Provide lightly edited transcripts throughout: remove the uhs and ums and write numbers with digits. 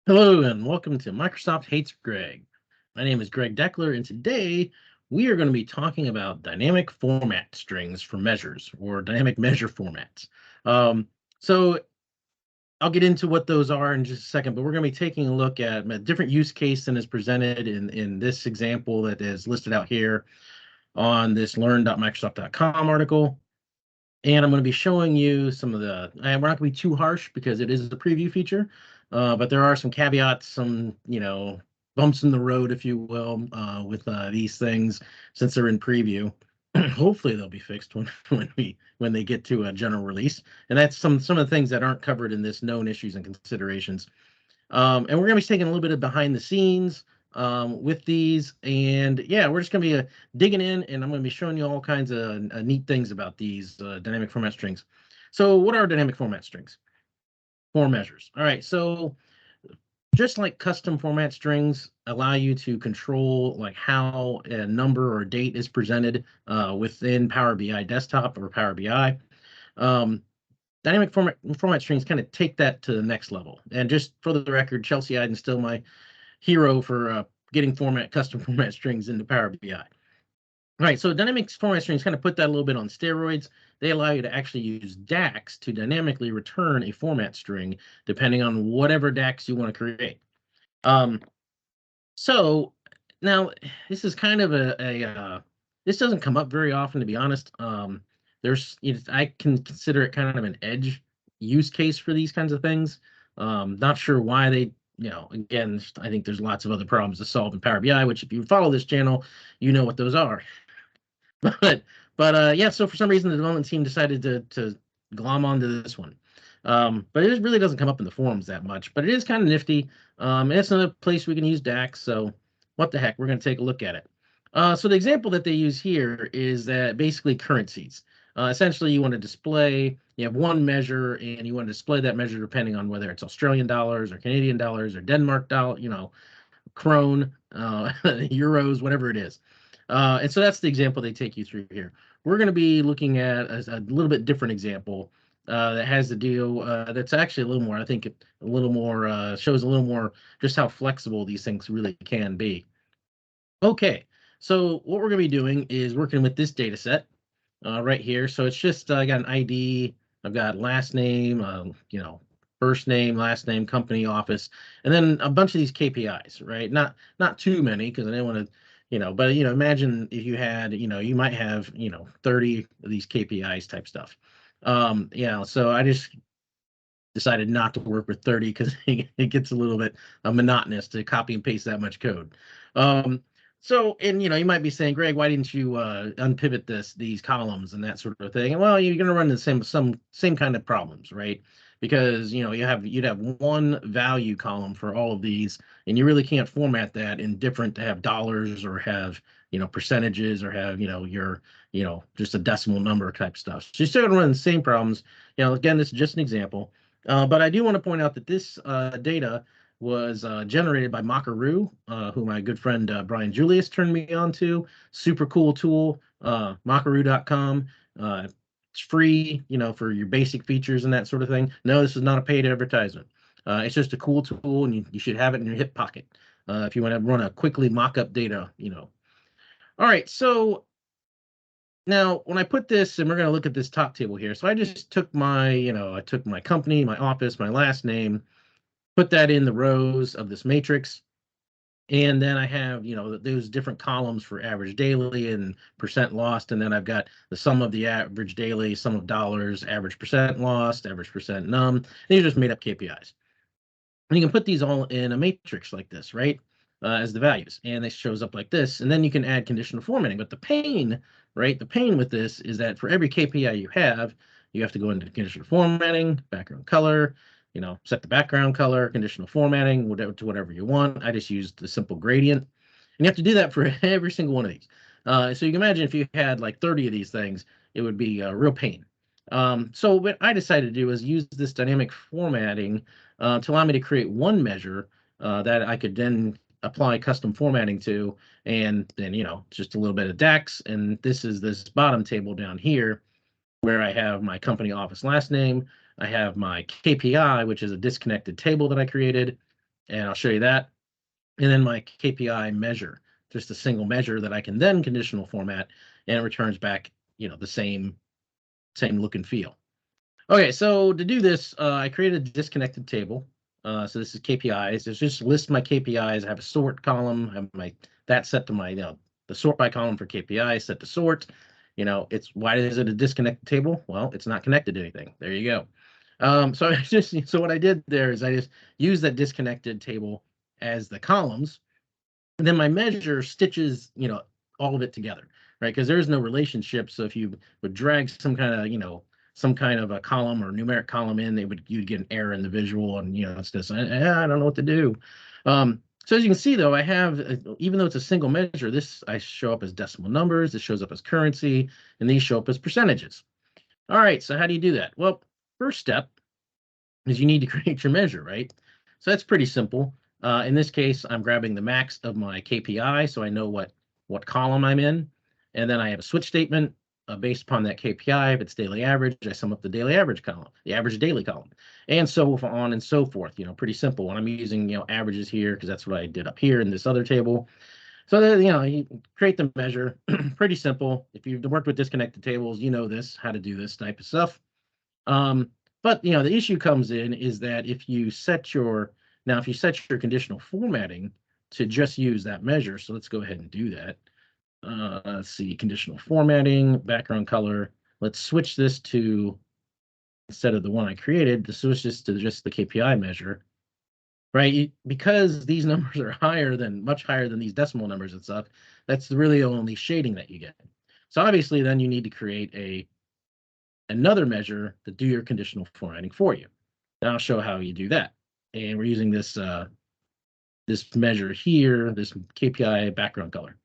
Hello and welcome to Microsoft Hates Greg. My name is Greg Deckler, and today we are going to be talking about dynamic format strings for measures or dynamic measure formats. So I'll get into what those are in just a second, but we're going to be taking a look at a different use case than is presented in this example that is listed out here on this learn.microsoft.com article. And I'm going to be showing you some of we're not going to be too harsh because it is the preview feature, but there are some caveats, some, bumps in the road, if you will, with these things since they're in preview. Hopefully they'll be fixed when they get to a general release. And that's some of the things that aren't covered in this known issues and considerations. And we're going to be taking a little bit of behind the scenes with these. And yeah, we're just going to be digging in, and I'm going to be showing you all kinds of neat things about these dynamic format strings. So what are dynamic format strings? Form measures. All right, so just like custom format strings allow you to control like how a number or date is presented within Power BI desktop or Power BI. Dynamic format strings kind of take that to the next level. And just for the record, Chelsea Iden's still my hero for getting custom format strings into Power BI. All right, so dynamic format strings kind of put that a little bit on steroids. They allow you to actually use DAX to dynamically return a format string depending on whatever DAX you want to create. So now this is kind of this doesn't come up very often, to be honest. I can consider it kind of an edge use case for these kinds of things. Not sure why they, again, I think there's lots of other problems to solve in Power BI, which if you follow this channel, you know what those are. But yeah, so for some reason the development team decided to glom onto this one. But it really doesn't come up in the forums that much, but it is kind of nifty. It's another place we can use DAX, so what the heck, we're going to take a look at it. So the example that they use here is that basically currencies. Essentially, you want to display, you have one measure, and you want to display that measure depending on whether it's Australian dollars or Canadian dollars or Denmark dollar, krone, euros, whatever it is. And so that's the example they take you through here. We're going to be looking at a little bit different example that has the deal that's actually a little more, I think, a little more shows a little more just how flexible these things really can be. Okay, so what we're going to be doing is working with this data set right here. So it's just I got an ID, I've got last name, first name, last name, company, office, and then a bunch of these KPIs, right? Not too many because I didn't want to, but imagine if you had, you might have, 30 of these KPIs type stuff. So I just decided not to work with 30 because it gets a little bit monotonous to copy and paste that much code. And you might be saying, Greg, why didn't you unpivot these columns and that sort of thing? And well, you're going to run the same kind of problems, right? Because you'd have one value column for all of these, and you really can't format that in different to have dollars or have percentages or have your just a decimal number type stuff. So you're still going to run the same problems. Again, this is just an example. But I do want to point out that this data was generated by Mockaroo, who my good friend Brian Julius turned me on to. Super cool tool, Mockaroo.com. It's free, for your basic features and that sort of thing. No, this is not a paid advertisement. It's just a cool tool, and you should have it in your hip pocket if you want to run a quickly mock-up data, All right, so now, when I put this, and we're going to look at this top table here. So I just took I took my company, my office, my last name, put that in the rows of this matrix. And then I have, those different columns for average daily and percent lost. And then I've got the sum of the average daily, sum of dollars, average percent lost, average percent num. These are just made up KPIs. And you can put these all in a matrix like this, right? As the values, and this shows up like this, and then you can add conditional formatting. But the pain with this is that for every KPI you have to go into conditional formatting, background color, set the background color, conditional formatting, to whatever you want. I just used the simple gradient, and you have to do that for every single one of these. So you can imagine if you had like 30 of these things, it would be a real pain. So what I decided to do is use this dynamic formatting to allow me to create one measure that I could then apply custom formatting to, and then just a little bit of DAX. And this is this bottom table down here where I have my company, office, last name. I have my KPI, which is a disconnected table that I created, and I'll show you that. And then my KPI measure, just a single measure that I can then conditional format, and it returns back, the same look and feel. Okay, so to do this, I created a disconnected table. So this is KPIs. It's just list my KPIs. I have a sort column. I have that set to my, the sort by column for KPI set to sort. It's why is it a disconnected table? Well, it's not connected to anything. There you go. So what I did there is I just used that disconnected table as the columns, and then my measure stitches, all of it together, right? Because there is no relationship. So if you would drag some kind of a column or numeric column in, you'd get an error in the visual, and it's just I don't know what to do. So as you can see, though, I have, even though it's a single measure, this I show up as decimal numbers, this shows up as currency, and these show up as percentages. All right, so how do you do that? Well, first step is you need to create your measure, right? So that's pretty simple. In this case, I'm grabbing the max of my KPI, so I know what column I'm in, and then I have a switch statement based upon that KPI. If it's daily average, I sum up the daily average column, the average daily column, and so on and so forth. Pretty simple. When I'm using averages here, because that's what I did up here in this other table. So that, you create the measure. Pretty simple. If you've worked with disconnected tables, you know how to do this type of stuff. But the issue comes in is that if you set your conditional formatting to just use that measure, so let's go ahead and do that. Let's see, conditional formatting, background color. Let's switch this to, instead of the one I created, to switch this to just the KPI measure, right? Because these numbers are much higher than these decimal numbers and stuff, that's really the only shading that you get. So obviously then you need to create another measure to do your conditional formatting for you. And I'll show how you do that. And we're using this measure here, this KPI background color.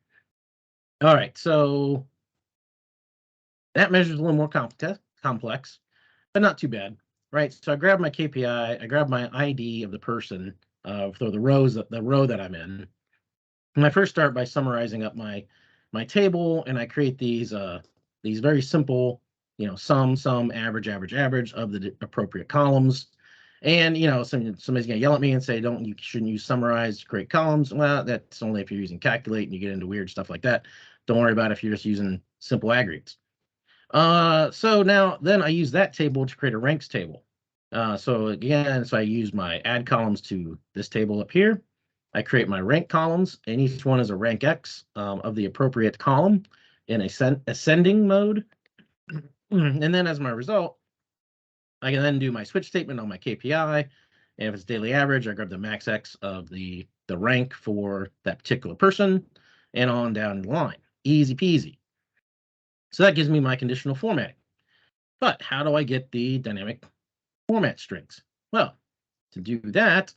All right, so that measure is a little more complex, but not too bad, right? So I grab my KPI, I grab my ID of the person for the row that I'm in. And I first start by summarizing up my table, and I create these very simple, sum, average of the appropriate columns. And somebody's gonna yell at me and say, you shouldn't use summarize to create columns. Well, that's only if you're using calculate and you get into weird stuff like that. Don't worry about it if you're just using simple aggregates. So then I use that table to create a ranks table. So I use my add columns to this table up here. I create my rank columns, and each one is a rank X of the appropriate column in ascending mode. And then as my result, I can then do my switch statement on my KPI. And if it's daily average, I grab the max X of the rank for that particular person, and on down the line. Easy peasy. So that gives me my conditional formatting. But how do I get the dynamic format strings? Well, to do that,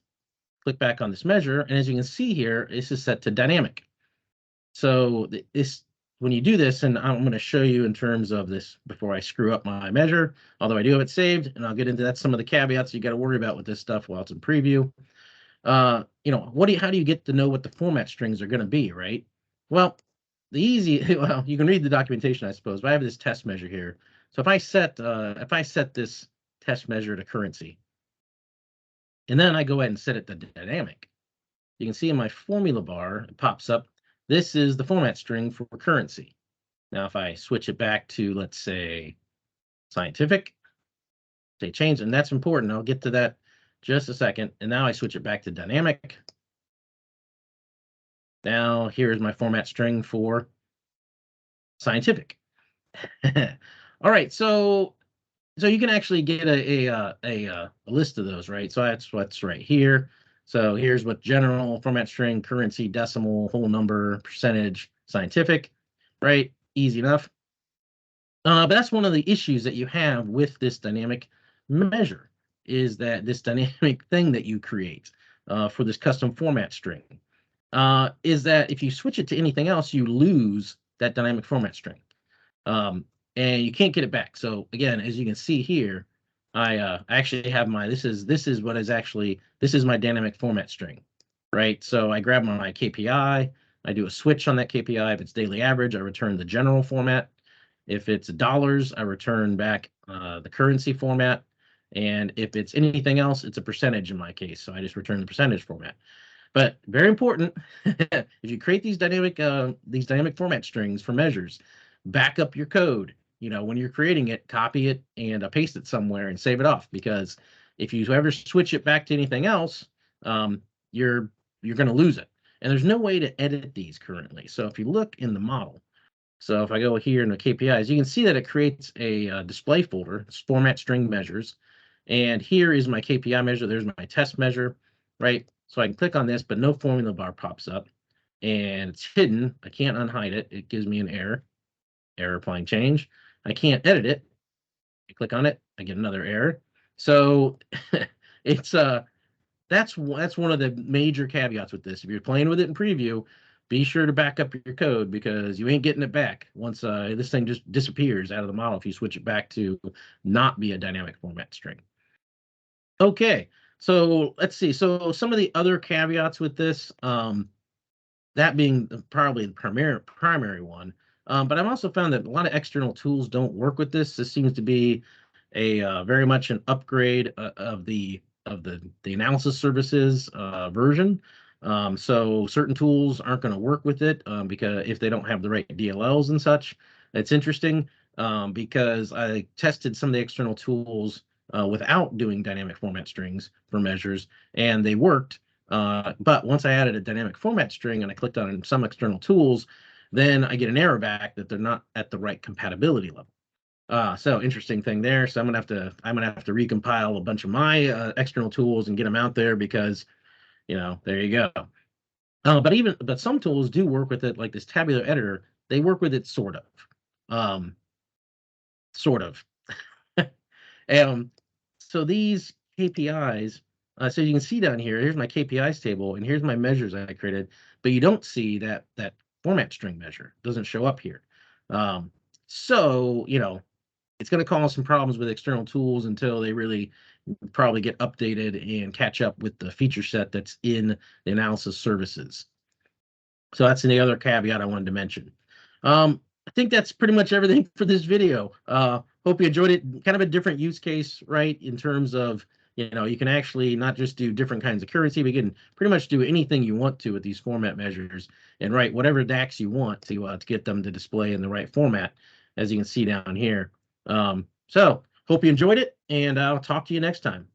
click back on this measure, and as you can see here, this is set to dynamic. So when you do this, and I'm going to show you in terms of this before I screw up my measure, although I do have it saved, and I'll get into that, some of the caveats you got to worry about with this stuff while it's in preview. How do you get to know what the format strings are going to be, right? Well, you can read the documentation, I suppose, but I have this test measure here. So if I set this test measure to currency, and then I go ahead and set it to dynamic, you can see in my formula bar, it pops up, this is the format string for currency. Now, if I switch it back to, let's say, scientific, say change, and that's important. I'll get to that just a second. And now I switch it back to dynamic. Now, here's my format string for scientific. All right, so you can actually get a list of those, right? So that's what's right here. So here's what general, format string, currency, decimal, whole number, percentage, scientific, right? Easy enough. But that's one of the issues that you have with this dynamic measure, is that this dynamic thing that you create for this custom format string is that if you switch it to anything else, you lose that dynamic format string. And you can't get it back. So again, as you can see here, I actually have this is my dynamic format string, right? So I grab my KPI, I do a switch on that KPI. If it's daily average, I return the general format. If it's dollars, I return back the currency format. And if it's anything else, it's a percentage in my case. So I just return the percentage format. But very important, if you create these dynamic format strings for measures, back up your code. When you're creating it, copy it and paste it somewhere and save it off. Because if you ever switch it back to anything else, um, you're going to lose it. And there's no way to edit these currently. So if you look in the model, so if I go here in the KPIs, you can see that it creates a display folder. It's format string measures. And here is my KPI measure. There's my test measure, right? So I can click on this, but no formula bar pops up. And it's hidden. I can't unhide it. It gives me an error applying change. I can't edit it. I click on it, I get another error. So it's that's one of the major caveats with this. If you're playing with it in preview, be sure to back up your code because you ain't getting it back once this thing just disappears out of the model if you switch it back to not be a dynamic format string. Okay, so let's see. So some of the other caveats with this, that being probably the primary one. But I've also found that a lot of external tools don't work with this. This seems to be a very much an upgrade of the analysis services version. So certain tools aren't going to work with it because if they don't have the right DLLs and such. It's interesting because I tested some of the external tools without doing dynamic format strings for measures, and they worked. But once I added a dynamic format string and I clicked on some external tools, then I get an error back that they're not at the right compatibility level. So interesting thing there. So I'm gonna have to recompile a bunch of my external tools and get them out there because there you go. But some tools do work with it, like this tabular editor. They work with it sort of, sort of. So these KPIs, so you can see down here, here's my KPIs table, and here's my measures I created, but you don't see that format string measure. It doesn't show up here. So, it's going to cause some problems with external tools until they really probably get updated and catch up with the feature set that's in the analysis services. So that's the other caveat I wanted to mention. I think that's pretty much everything for this video. Hope you enjoyed it. Kind of a different use case, right? In terms of, you can actually not just do different kinds of currency, but you can pretty much do anything you want to with these format measures and write whatever DAX you want to get them to display in the right format, as you can see down here. So hope you enjoyed it, and I'll talk to you next time.